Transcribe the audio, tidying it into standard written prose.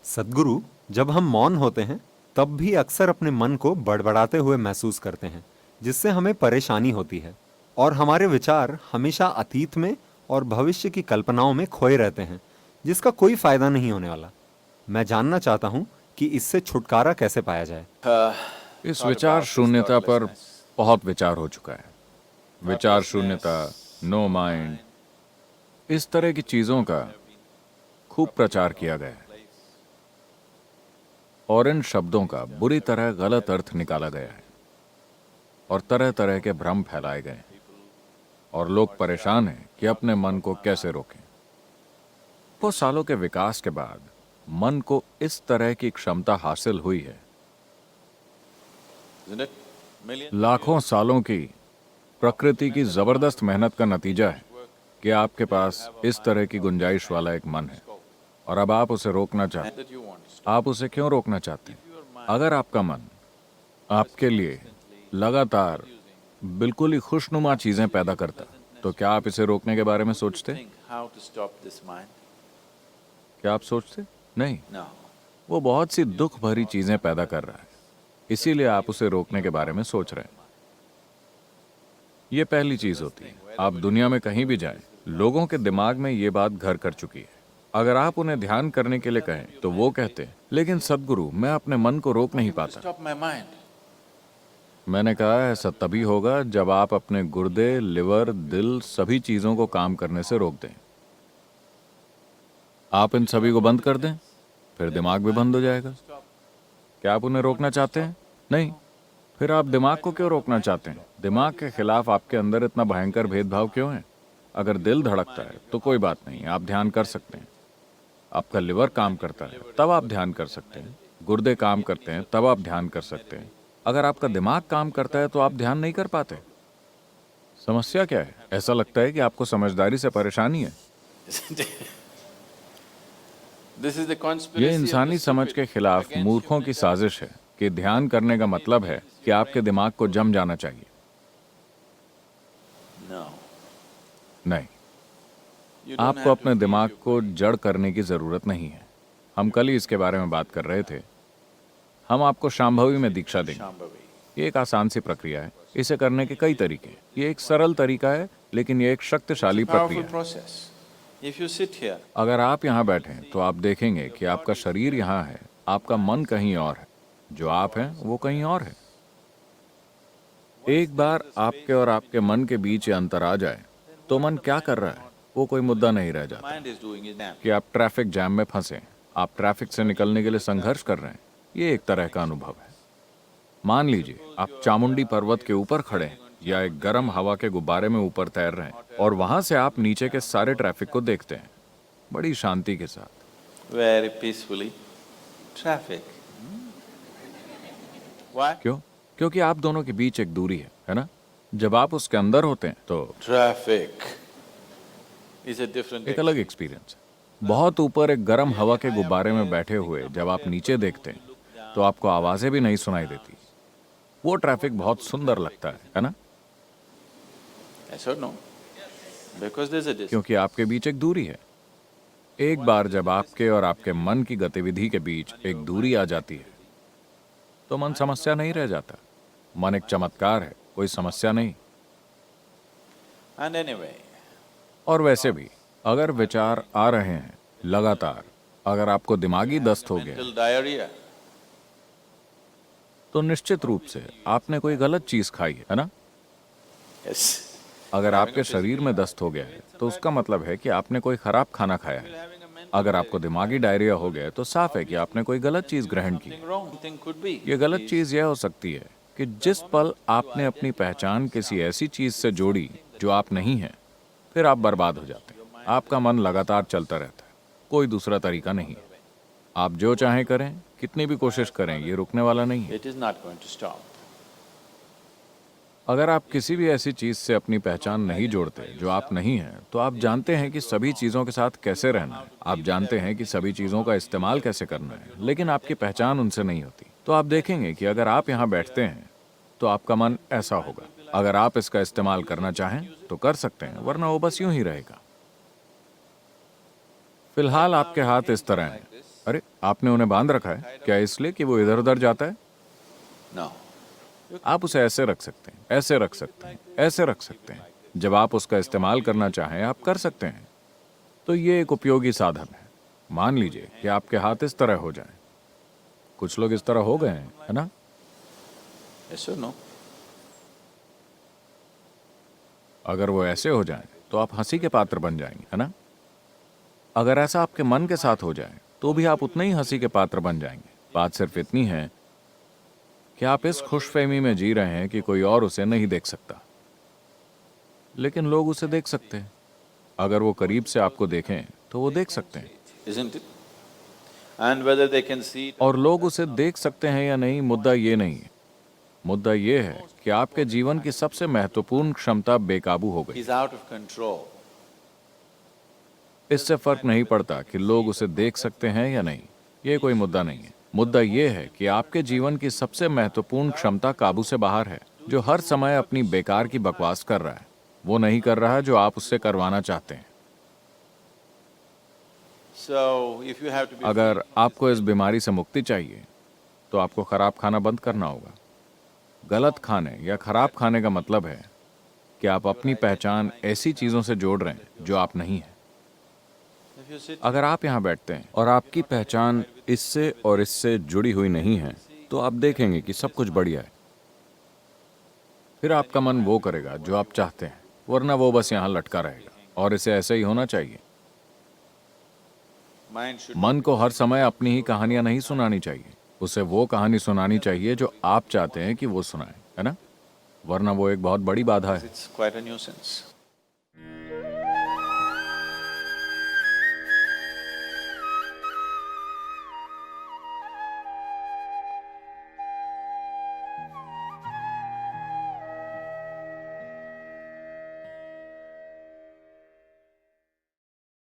सद्गुरु, जब हम मौन होते हैं तब भी अक्सर अपने मन को बड़बड़ाते हुए महसूस करते हैं, जिससे हमें परेशानी होती है और हमारे विचार हमेशा अतीत में और भविष्य की कल्पनाओं में खोए रहते हैं, जिसका कोई फायदा नहीं होने वाला। मैं जानना चाहता हूँ कि इससे छुटकारा कैसे पाया जाए। इस विचार शून्यता पर बहुत विचार हो चुका है। विचार शून्यता, नो माइंड, इस तरह की चीजों का खूब प्रचार किया गया है और इन शब्दों का बुरी तरह गलत अर्थ निकाला गया है और तरह तरह के भ्रम फैलाए गए हैं और लोग परेशान हैं कि अपने मन को कैसे रोकें। वो सालों के विकास के बाद मन को इस तरह की क्षमता हासिल हुई है। लाखों सालों की प्रकृति की जबरदस्त मेहनत का नतीजा है कि आपके पास इस तरह की गुंजाइश वाला एक मन है और अब आप उसे रोकना चाहते हैं। आप उसे क्यों रोकना चाहते हैं? अगर आपका मन आपके लिए लगातार बिल्कुल ही खुशनुमा चीजें पैदा करता, तो क्या आप इसे रोकने के बारे में सोचते? क्या आप सोचते? नहीं। वो बहुत सी दुख भरी चीजें पैदा कर रहा है, इसीलिए आप उसे रोकने के बारे में सोच रहे हैं। ये पहली चीज होती है। आप दुनिया में कहीं भी जाएं, लोगों के दिमाग में ये बात घर कर चुकी है। अगर आप उन्हें ध्यान करने के लिए कहें तो वो कहते हैं, लेकिन सद्गुरु, मैं अपने मन को रोक नहीं पाता। मैंने कहा, ऐसा तभी होगा जब आप अपने गुर्दे, लिवर, दिल, सभी चीजों को काम करने से रोक दें। आप इन सभी को बंद कर दें, फिर दिमाग भी बंद हो जाएगा। क्या आप उन्हें रोकना चाहते हैं? नहीं। फिर आप दिमाग को क्यों रोकना चाहते हैं? दिमाग के खिलाफ आपके अंदर इतना भयंकर भेदभाव क्यों है? अगर दिल धड़कता है तो कोई बात नहीं, आप ध्यान कर सकते हैं। आपका लिवर काम करता है तब आप ध्यान कर सकते हैं। गुर्दे काम करते हैं तब आप ध्यान कर सकते हैं। अगर आपका दिमाग काम करता है तो आप ध्यान नहीं कर पाते। समस्या क्या है? ऐसा लगता है कि आपको समझदारी से परेशानी है। ये इंसानी समझ के खिलाफ मूर्खों की साजिश है कि ध्यान करने का मतलब है कि आपके दिमाग को जम जाना चाहिए। नहीं, आपको अपने दिमाग को जड़ करने की जरूरत नहीं है। हम कल ही इसके बारे में बात कर रहे थे। हम आपको शांभवी में दीक्षा देंगे। ये एक आसान सी प्रक्रिया है। इसे करने के कई तरीके हैं। ये एक सरल तरीका है, लेकिन ये एक शक्तिशाली प्रक्रिया है। अगर आप यहाँ बैठे तो आप देखेंगे कि आपका शरीर यहाँ है, आपका मन कहीं और है, जो आप हैं वो कहीं और है। एक बार आपके और आपके मन के बीच ये अंतर आ जाए तो मन क्या कर रहा है वो कोई मुद्दा नहीं रह जाता। कि आप ट्रैफिक जैम में फंसे, आप ट्रैफिक से निकलने के लिए संघर्ष कर रहे हैं, ये एक तरह का अनुभव है। मान लीजिए आप चामुंडी पर्वत के ऊपर खड़े हैं या एक गर्म हवा के गुब्बारे में ऊपर तैर रहे हैं और वहां से आप नीचे के सारे ट्रैफिक को देखते हैं बड़ी शांति के साथ। Very peacefully. Traffic. Why? क्यों? क्योंकि आप दोनों के बीच एक दूरी है ना? जब आप उसके अंदर होते हैं तो Traffic is a different एक अलग एक्सपीरियंस है। बहुत ऊपर एक गर्म हवा के गुब्बारे में बैठे हुए जब आप नीचे देखते हैं तो आपको आवाजें भी नहीं सुनाई देती। वो ट्रैफिक बहुत सुंदर लगता है ना? Yes or no? Because there's a distance. क्योंकि आपके बीच एक दूरी है। एक बार जब आपके और आपके मन की गतिविधि के बीच एक दूरी आ जाती है तो मन समस्या नहीं रह जाता। मन एक चमत्कार है, कोई समस्या नहीं। And anyway, और वैसे भी अगर विचार आ रहे हैं लगातार, अगर आपको दिमागी दस्त हो गया mental diarrhea. तो निश्चित रूप से आपने कोई गलत चीज खाई है ना? Yes. अगर आपके शरीर में दस्त हो गया है तो उसका मतलब है कि आपने कोई खराब खाना खाया है। अगर आपको दिमागी डायरिया हो गया है तो साफ है कि आपने कोई गलत चीज ग्रहण की। Something wrong. Thing could be. ये गलत चीज यह हो सकती है कि जिस पल आपने अपनी पहचान किसी ऐसी चीज से जोड़ी जो आप नहीं हैं, फिर आप बर्बाद हो जाते हैं। आपका मन लगातार चलता रहता है, कोई दूसरा तरीका नहीं है। आप जो चाहें करें, कितनी भी कोशिश करें, ये रुकने वाला नहीं है। It is not going to stop. अगर आप किसी भी ऐसी चीज से अपनी पहचान नहीं जोड़ते जो आप नहीं हैं, तो आप जानते हैं कि सभी चीजों के साथ कैसे रहना है, आप जानते हैं कि सभी चीजों का इस्तेमाल कैसे करना है, लेकिन आपकी पहचान उनसे नहीं होती। तो आप देखेंगे कि अगर आप यहाँ बैठते हैं तो आपका मन ऐसा होगा। अगर आप इसका इस्तेमाल करना चाहें तो कर सकते हैं, वरना वो बस यूं ही रहेगा। फिलहाल आपके हाथ इस तरह हैं अरे आपने उन्हें बांध रखा है क्या, इसलिए कि वो इधर उधर जाता है? No. आप उसे ऐसे रख सकते हैं, ऐसे रख सकते हैं, ऐसे रख सकते हैं। जब आप उसका इस्तेमाल करना चाहें आप कर सकते हैं। तो ये एक उपयोगी साधन है। मान लीजिए कि आपके हाथ इस तरह हो जाएं। कुछ लोग इस तरह हो गए हैं, है ना? Yes or no? अगर वो ऐसे हो जाएं तो आप हंसी के पात्र बन जाएंगे, है ना? अगर ऐसा आपके मन के साथ हो जाए तो भी आप उतने ही हंसी के पात्र बन जाएंगे। बात सिर्फ इतनी है कि आप इस खुशफहमी में जी रहे हैं कि कोई और उसे नहीं देख सकता, लेकिन लोग उसे देख सकते हैं। अगर वो करीब से आपको देखें तो वो देख सकते हैं, Isn't it? And whether they can see it, और लोग उसे देख सकते हैं या नहीं, मुद्दा ये नहीं है। मुद्दा ये है कि आपके जीवन की सबसे महत्वपूर्ण क्षमता बेकाबू हो गई। he's out of control. इससे फर्क नहीं पड़ता कि लोग उसे देख सकते हैं या नहीं, ये कोई मुद्दा नहीं है। मुद्दा ये है कि आपके जीवन की सबसे महत्वपूर्ण क्षमता काबू से बाहर है, जो हर समय अपनी बेकार की बकवास कर रहा है। वो नहीं कर रहा जो आप उससे करवाना चाहते हैं। So if you have to be अगर आपको इस बीमारी से मुक्ति चाहिए तो आपको खराब खाना बंद करना होगा। गलत खाने या खराब खाने का मतलब है कि आप अपनी पहचान ऐसी चीजों से जोड़ रहे हैं जो आप नहीं हैं। if you sit अगर आप यहाँ बैठते हैं और आपकी पहचान इससे और इससे जुड़ी हुई नहीं है तो आप देखेंगे कि सब कुछ बढ़िया है। फिर आपका मन वो करेगा जो आप चाहते हैं, वरना वो बस यहाँ लटका रहेगा। और इसे ऐसे ही होना चाहिए। mind should मन को हर समय अपनी ही कहानियां नहीं सुनानी चाहिए, उसे वो कहानी सुनानी चाहिए जो आप चाहते हैं कि वो सुनाए, है ना? वरना वो एक बहुत बड़ी बाधा है। it's quite a nuisance.